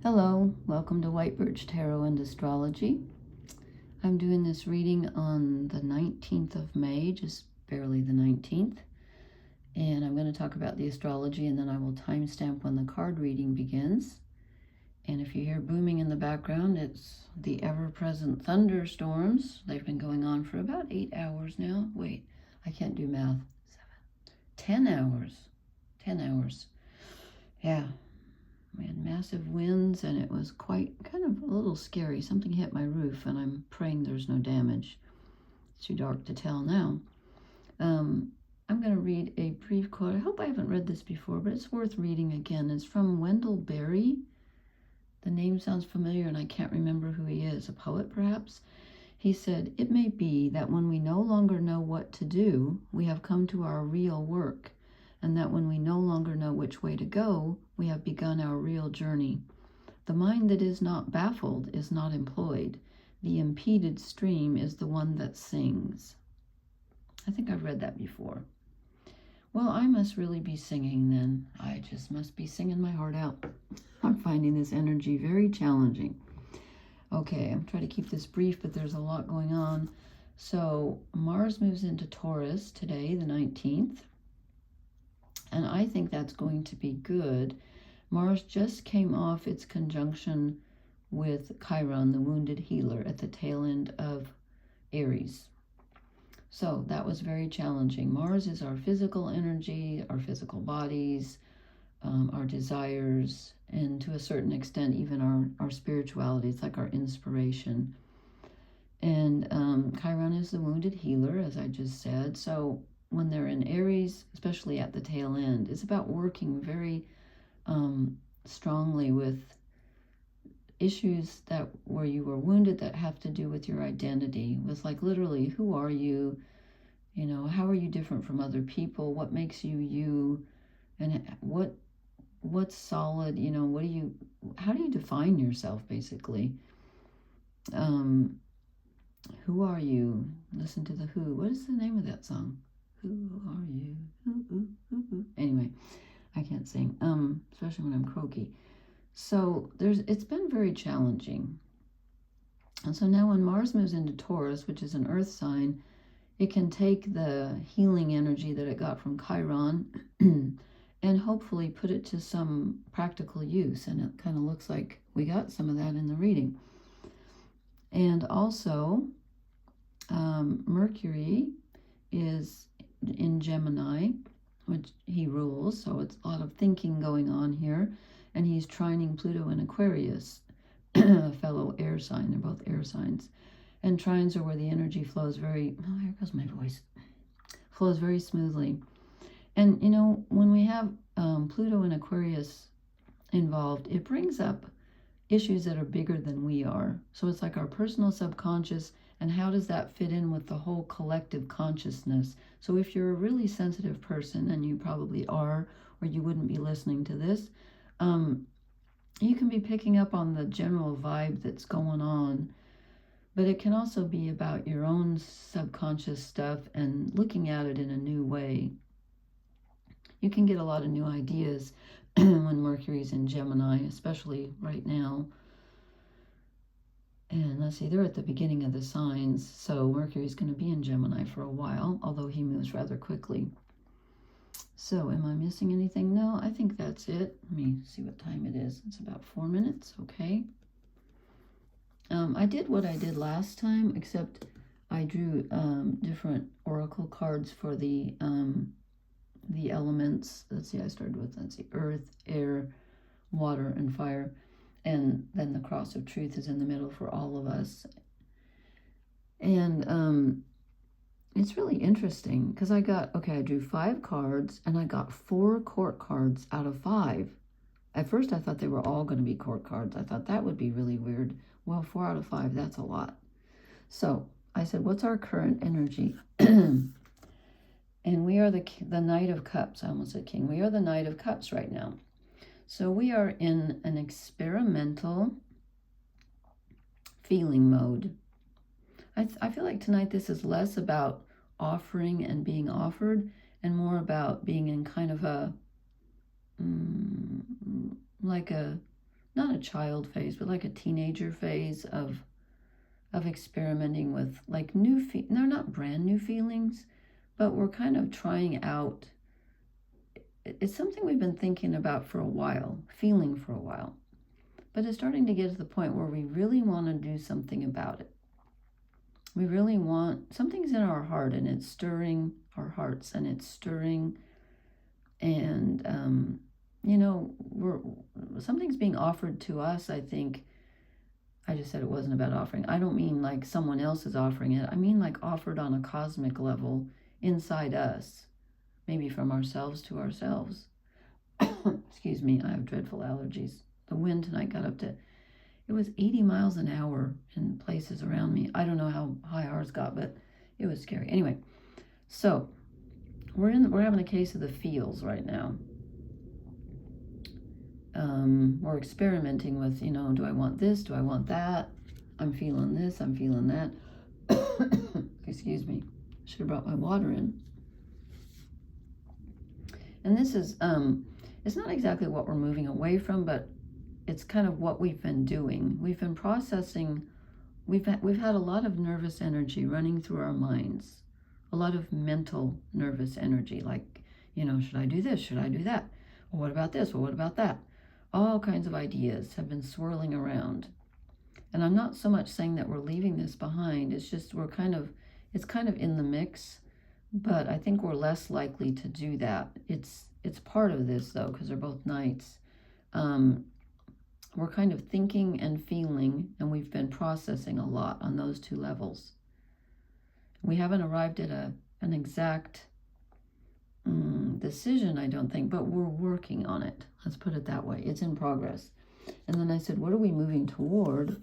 Hello, welcome to White Birch Tarot and Astrology. I'm doing this reading on the 19th of May, just barely the 19th. And I'm going to talk about the astrology, and then I will timestamp when the card reading begins. And if you hear booming in the background, it's the ever-present thunderstorms. They've been going on for about 8 hours now. Wait, I can't do math. 10 hours. 10 hours. Yeah. We had massive winds, and it was kind of a little scary. Something hit my roof, and I'm praying there's no damage. It's too dark to tell now. I'm going to read a brief quote. I hope I haven't read this before, but it's worth reading again. It's from Wendell Berry. The name sounds familiar, and I can't remember who he is. A poet, perhaps? He said, "It may be that when we no longer know what to do, we have come to our real work, and that when we no longer know which way to go, we have begun our real journey. The mind that is not baffled is not employed. The impeded stream is the one that sings." I think I've read that before. Well, I must really be singing then. I just must be singing my heart out. I'm finding this energy very challenging. Okay, I'm trying to keep this brief, but there's a lot going on. So Mars moves into Taurus today, the 19th. And I think that's going to be good. Mars just came off its conjunction with Chiron, the wounded healer, at the tail end of Aries. So that was very challenging. Mars is our physical energy, our physical bodies, our desires, and to a certain extent, even our spirituality. It's like our inspiration. And Chiron is the wounded healer, as I just said. So when they're in Aries, especially at the tail end, it's about working very strongly with issues where you were wounded that have to do with your identity, with like literally, who are you? You know, how are you different from other people? What makes you you? And what's solid? You know, how do you define yourself, basically? Who are you? Listen to the Who. What is the name of that song? Who are you? Ooh, ooh, ooh, ooh. Anyway, I can't sing, especially when I'm croaky. So it's been very challenging. And so now when Mars moves into Taurus, which is an earth sign, it can take the healing energy that it got from Chiron and hopefully put it to some practical use. And it kind of looks like we got some of that in the reading. And also, Mercury is in Gemini, which he rules, so it's a lot of thinking going on here, and he's trining Pluto in Aquarius, a fellow air sign. They're both air signs, and trines are where the energy flows here goes my voice, flows very smoothly. And you know, when we have Pluto in Aquarius involved, it brings up issues that are bigger than we are. So it's like our personal subconscious, and how does that fit in with the whole collective consciousness? So if you're a really sensitive person, and you probably are, or you wouldn't be listening to this, you can be picking up on the general vibe that's going on. But it can also be about your own subconscious stuff and looking at it in a new way. You can get a lot of new ideas when Mercury's in Gemini, especially right now. And let's see, they're at the beginning of the signs, so Mercury's going to be in Gemini for a while, although he moves rather quickly. So am I missing anything? No, I think that's it. Let me see what time it is. It's about 4 minutes, okay. I did what I did last time, except I drew different oracle cards for the elements. Let's see, I started with, earth, air, water, and fire. And then the cross of truth is in the middle for all of us. And it's really interesting because I drew 5 cards, and I got 4 court cards out of 5. At first, I thought they were all going to be court cards. I thought that would be really weird. Well, 4 out of 5, that's a lot. So I said, what's our current energy? And we are the Knight of Cups. I almost said King. We are the Knight of Cups right now. So we are in an experimental feeling mode. I feel like tonight this is less about offering and being offered, and more about being in kind of a, like a not a child phase, but like a teenager phase of experimenting with like they're not brand new feelings, but we're kind of trying out. It's something we've been thinking about for a while, feeling for a while, but it's starting to get to the point where we really want to do something about it. We really want, something's in our heart and it's stirring our hearts and it's stirring, and something's being offered to us. I think I just said it wasn't about offering. I don't mean like someone else is offering it. I mean like offered on a cosmic level inside us, maybe from ourselves to ourselves. Excuse me, I have dreadful allergies. The wind tonight got up to, it was 80 miles an hour in places around me. I don't know how high ours got, but it was scary. Anyway, so we're having a case of the feels right now. We're experimenting with, do I want this? Do I want that? I'm feeling this. I'm feeling that. Excuse me. Should have brought my water in. And this is, it's not exactly what we're moving away from, but it's kind of what we've been doing. We've been processing. We've had a lot of nervous energy running through our minds, a lot of mental nervous energy, like, should I do this? Should I do that? Well, what about this? Well, what about that? All kinds of ideas have been swirling around. And I'm not so much saying that we're leaving this behind. It's just it's kind of in the mix, but I think we're less likely to do that. It's part of this, though, because they're both nights. We're kind of thinking and feeling, and we've been processing a lot on those two levels. We haven't arrived at an exact decision, I don't think, but we're working on it. Let's put it that way. It's in progress. And then I said, what are we moving toward?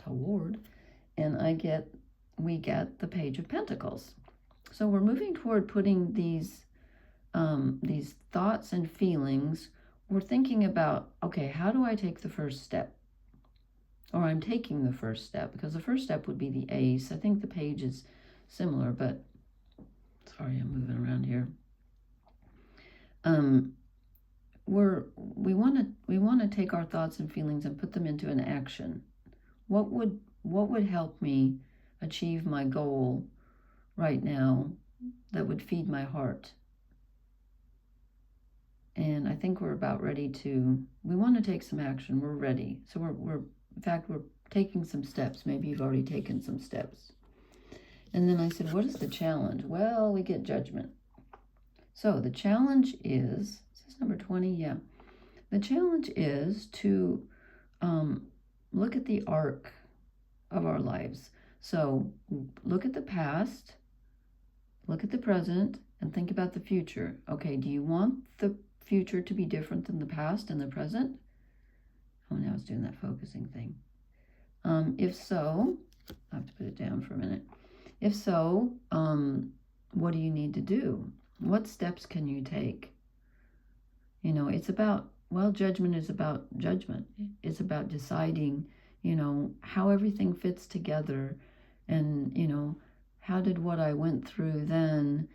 And we get the Page of Pentacles. So we're moving toward putting these thoughts and feelings. We're thinking about, okay, how do I take the first step? Or I'm taking the first step, because the first step would be the Ace. I think the Page is similar, but sorry, I'm moving around here. We want to take our thoughts and feelings and put them into an action. What would help me achieve my goal right now that would feed my heart? And I think we're about ready we want to take some action. We're ready. So we're taking some steps. Maybe you've already taken some steps. And then I said, what is the challenge? Well, we get Judgment. So the challenge is this number 20? Yeah. The challenge is to look at the arc of our lives. So look at the past, look at the present, and think about the future. Okay, do you want the future to be different than the past and the present? Oh, now it's doing that focusing thing. If so, I have to put it down for a minute. If so, what do you need to do? What steps can you take? It's about, Judgment is about judgment. It's about deciding, how everything fits together, and, how did what I went through then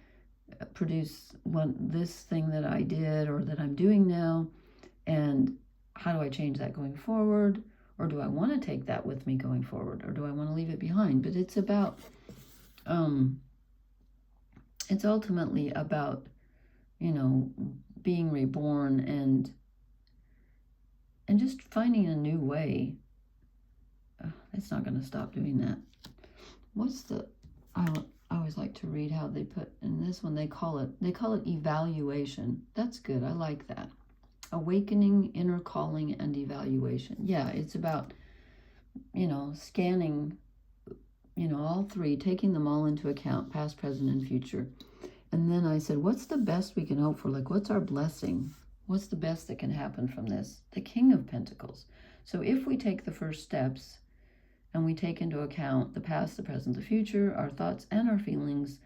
produce this thing that I did or that I'm doing now, and how do I change that going forward? Or do I want to take that with me going forward, or do I want to leave it behind? But it's about, it's ultimately about, being reborn and just finding a new way. It's not going to stop doing that. I always like to read how they put in this one. They call it evaluation. That's good. I like that. Awakening, inner calling, and evaluation. Yeah, it's about, scanning, all three, taking them all into account, past, present, and future. And then I said, what's the best we can hope for? Like, what's our blessing? What's the best that can happen from this? The King of Pentacles. So if we take the first steps and we take into account the past, the present, the future, our thoughts and our feelings,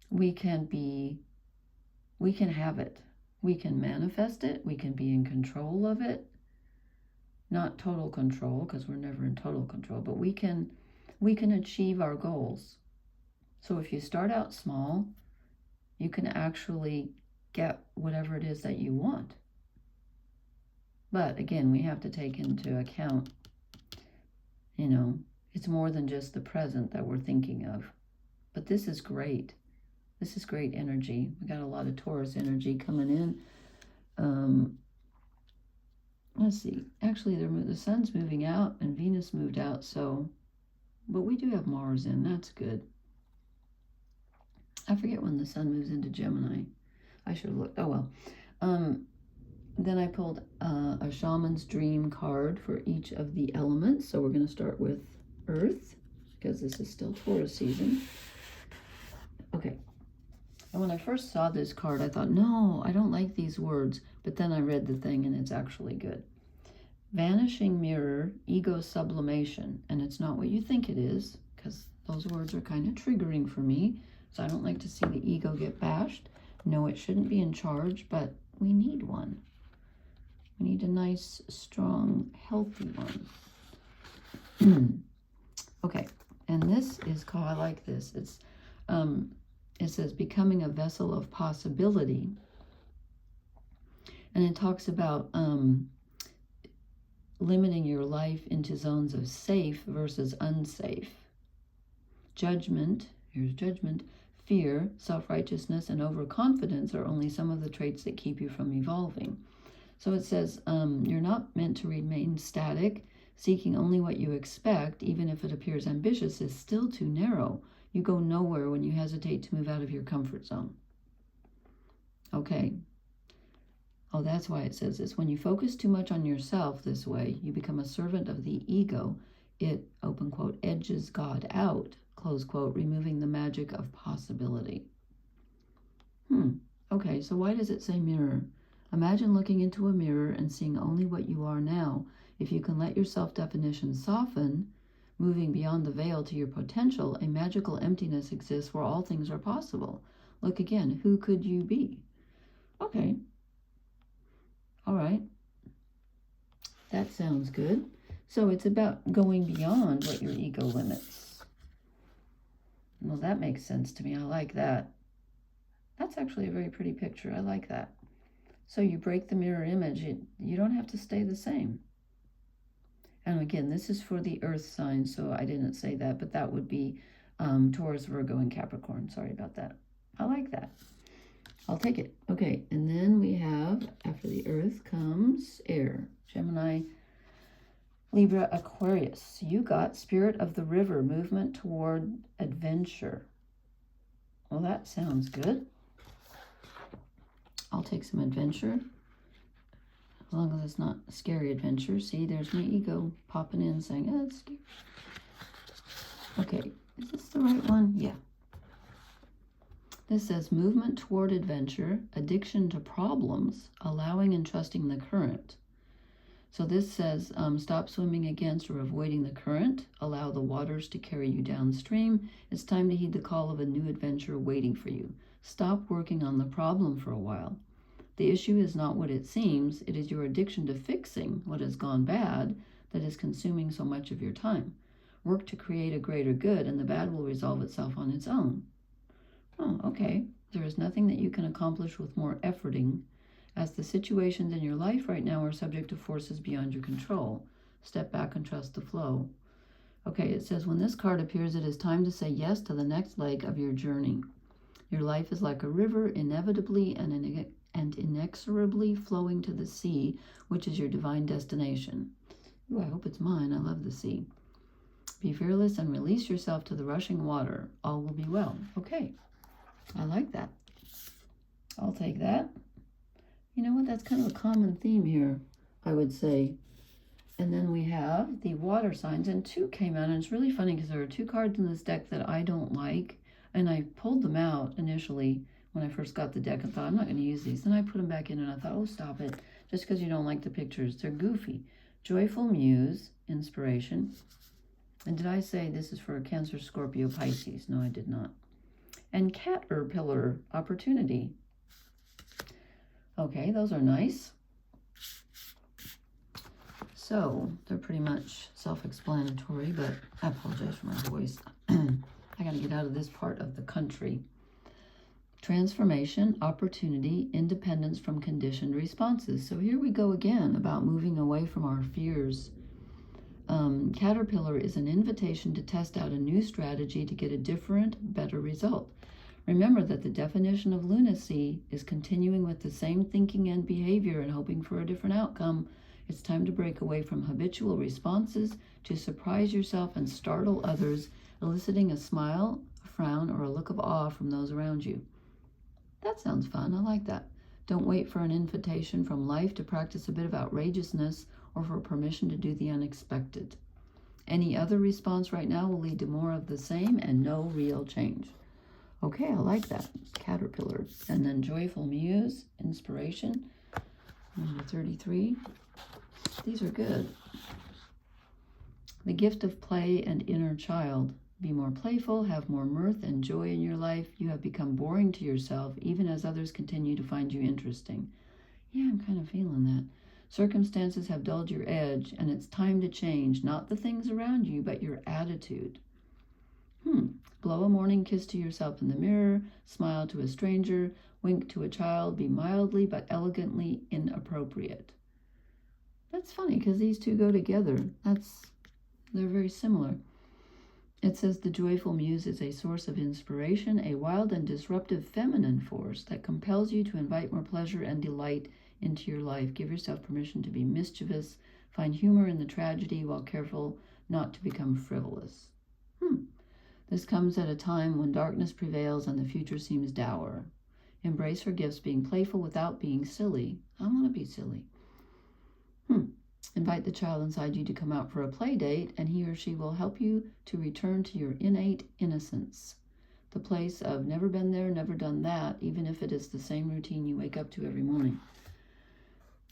we can have it. We can manifest it. We can be in control of it. Not total control, because we're never in total control, but we can achieve our goals. So if you start out small, you can actually get whatever it is that you want. But again, we have to take into account, you know, it's more than just the present that we're thinking of. But this is great. This is great energy. We got a lot of Taurus energy coming in. Let's see. Actually, the sun's moving out and Venus moved out, so, but we do have Mars in. That's good. I forget when the sun moves into Gemini. I should have looked. Oh, well. Then I pulled a shaman's dream card for each of the elements. So we're going to start with Earth, because this is still Taurus season. Okay. And when I first saw this card, I thought, no, I don't like these words. But then I read the thing, and it's actually good. Vanishing mirror, ego sublimation. And it's not what you think it is, because those words are kind of triggering for me. So I don't like to see the ego get bashed. No, it shouldn't be in charge, but we need one. We need a nice, strong, healthy one. Okay, and this is called, I like this. It's it says becoming a vessel of possibility. And it talks about limiting your life into zones of safe versus unsafe. Judgment, here's judgment, fear, self-righteousness, and overconfidence are only some of the traits that keep you from evolving. So it says you're not meant to remain static. Seeking only what you expect, even if it appears ambitious, is still too narrow. You go nowhere when you hesitate to move out of your comfort zone. Okay. Oh, that's why it says this. When you focus too much on yourself this way, you become a servant of the ego. It, open quote, edges God out, close quote, removing the magic of possibility. Okay, so why does it say mirror? Imagine looking into a mirror and seeing only what you are now. If you can let your self-definition soften, moving beyond the veil to your potential, a magical emptiness exists where all things are possible. Look again, who could you be? Okay. All right. That sounds good. So it's about going beyond what your ego limits. Well, that makes sense to me. I like that. That's actually a very pretty picture. I like that. So you break the mirror image. You don't have to stay the same. And again, this is for the earth sign, so I didn't say that, but that would be Taurus, Virgo, and Capricorn. Sorry about that. I like that. I'll take it. Okay, and then we have, after the earth comes air. Gemini, Libra, Aquarius. You got spirit of the river, movement toward adventure. Well, that sounds good. I'll take some adventure. As long as it's not a scary adventure. See, there's my ego popping in saying, oh, it's scary. Okay, is this the right one? Yeah. This says movement toward adventure, addiction to problems, allowing and trusting the current. So this says stop swimming against or avoiding the current, allow the waters to carry you downstream. It's time to heed the call of a new adventure waiting for you. Stop working on the problem for a while. The issue is not what it seems, it is your addiction to fixing what has gone bad that is consuming so much of your time. Work to create a greater good and the bad will resolve itself on its own. Oh, okay. There is nothing that you can accomplish with more efforting, as the situations in your life right now are subject to forces beyond your control. Step back and trust the flow. Okay, it says when this card appears, it is time to say yes to the next leg of your journey. Your life is like a river, inevitably and inexorably flowing to the sea, which is your divine destination. Ooh, I hope it's mine. I love the sea. Be fearless and release yourself to the rushing water. All will be well. Okay, I like that. I'll take that. You know what? That's kind of a common theme here, I would say. And then we have the water signs, and two came out, and it's really funny because there are two cards in this deck that I don't like, and I pulled them out initially when I first got the deck and thought, I'm not going to use these. Then I put them back in, and I thought, oh, stop it, just because you don't like the pictures. They're goofy. Joyful Muse, inspiration. And did I say this is for Cancer, Scorpio, Pisces? No, I did not. And Caterpillar, opportunity. Okay, those are nice. So, they're pretty much self-explanatory, but I apologize for my voice. I got to get out of this part of the country. Transformation, opportunity, independence from conditioned responses. So here we go again about moving away from our fears. Caterpillar is an invitation to test out a new strategy to get a different, better result. Remember that the definition of lunacy is continuing with the same thinking and behavior and hoping for a different outcome. It's time to break away from habitual responses to surprise yourself and startle others, eliciting a smile, a frown, or a look of awe from those around you. That sounds fun. I like that. Don't wait for an invitation from life to practice a bit of outrageousness or for permission to do the unexpected. Any other response right now will lead to more of the same and no real change. Okay, I like that. Caterpillar. And then Joyful Muse, Inspiration, number 33. These are good. The gift of play and inner child. Be more playful, have more mirth and joy in your life. You have become boring to yourself, even as others continue to find you interesting. Yeah, I'm kind of feeling that. Circumstances have dulled your edge, and it's time to change, not the things around you, but your attitude. Blow a morning kiss to yourself in the mirror, smile to a stranger, wink to a child, be mildly but elegantly inappropriate. That's funny, because these two go together. They're very similar. It says the joyful muse is a source of inspiration, a wild and disruptive feminine force that compels you to invite more pleasure and delight into your life. Give yourself permission to be mischievous. Find humor in the tragedy while careful not to become frivolous. This comes at a time when darkness prevails and the future seems dour. Embrace her gifts, being playful without being silly. I want to be silly. Invite the child inside you to come out for a play date, and he or she will help you to return to your innate innocence. The place of never been there, never done that, even if it is the same routine you wake up to every morning.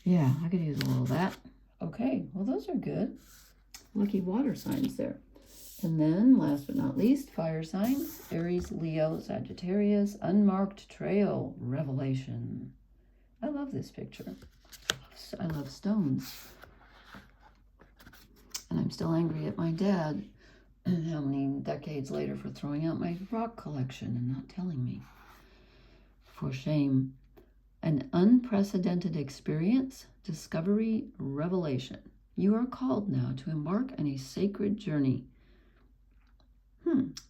Yeah, I could use a little of that. Okay, well, those are good. Lucky water signs there. And then, last but not least, fire signs. Aries, Leo, Sagittarius, unmarked trail, revelation. I love this picture. I love stones. And I'm still angry at my dad, how many decades later, for throwing out my rock collection and not telling me. For shame. An unprecedented experience, discovery, revelation. You are called now to embark on a sacred journey.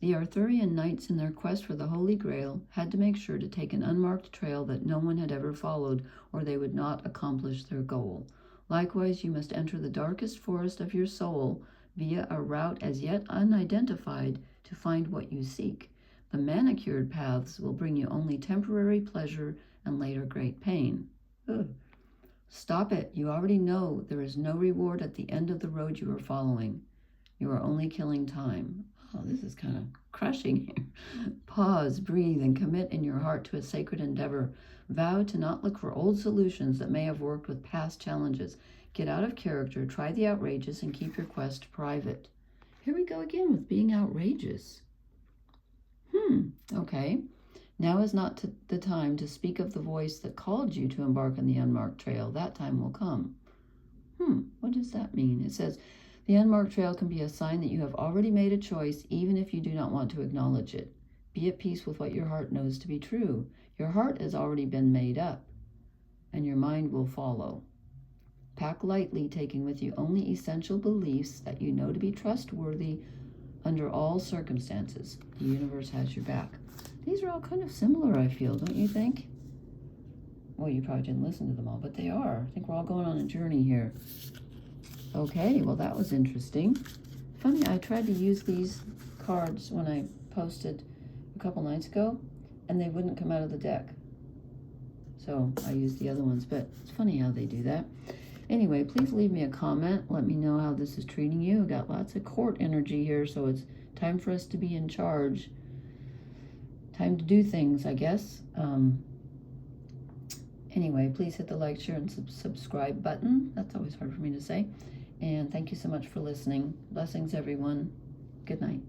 The Arthurian knights, in their quest for the Holy Grail, had to make sure to take an unmarked trail that no one had ever followed, or they would not accomplish their goal. Likewise, you must enter the darkest forest of your soul via a route as yet unidentified to find what you seek. The manicured paths will bring you only temporary pleasure and later great pain. Stop it. You already know there is no reward at the end of the road you are following. You are only killing time. Oh, this is kind of crushing here. Pause, breathe, and commit in your heart to a sacred endeavor. Vow to not look for old solutions that may have worked with past challenges. Get out of character, try the outrageous, and keep your quest private. Here we go again with being outrageous. Okay. Now is not the time to speak of the voice that called you to embark on the unmarked trail. That time will come. What does that mean? It says, the unmarked trail can be a sign that you have already made a choice, even if you do not want to acknowledge it. Be at peace with what your heart knows to be true. Your heart has already been made up, and your mind will follow. Pack lightly, taking with you only essential beliefs that you know to be trustworthy under all circumstances. The universe has your back. These are all kind of similar, I feel, don't you think? Well, you probably didn't listen to them all, but they are. I think we're all going on a journey here. Okay, well, that was interesting. Funny, I tried to use these cards when I posted a couple nights ago, and they wouldn't come out of the deck. So I used the other ones, but it's funny how they do that. Anyway, please leave me a comment. Let me know how this is treating you. We've got lots of court energy here, so it's time for us to be in charge. Time to do things, I guess. Anyway, please hit the like, share, and subscribe button. That's always hard for me to say. And thank you so much for listening. Blessings, everyone. Good night.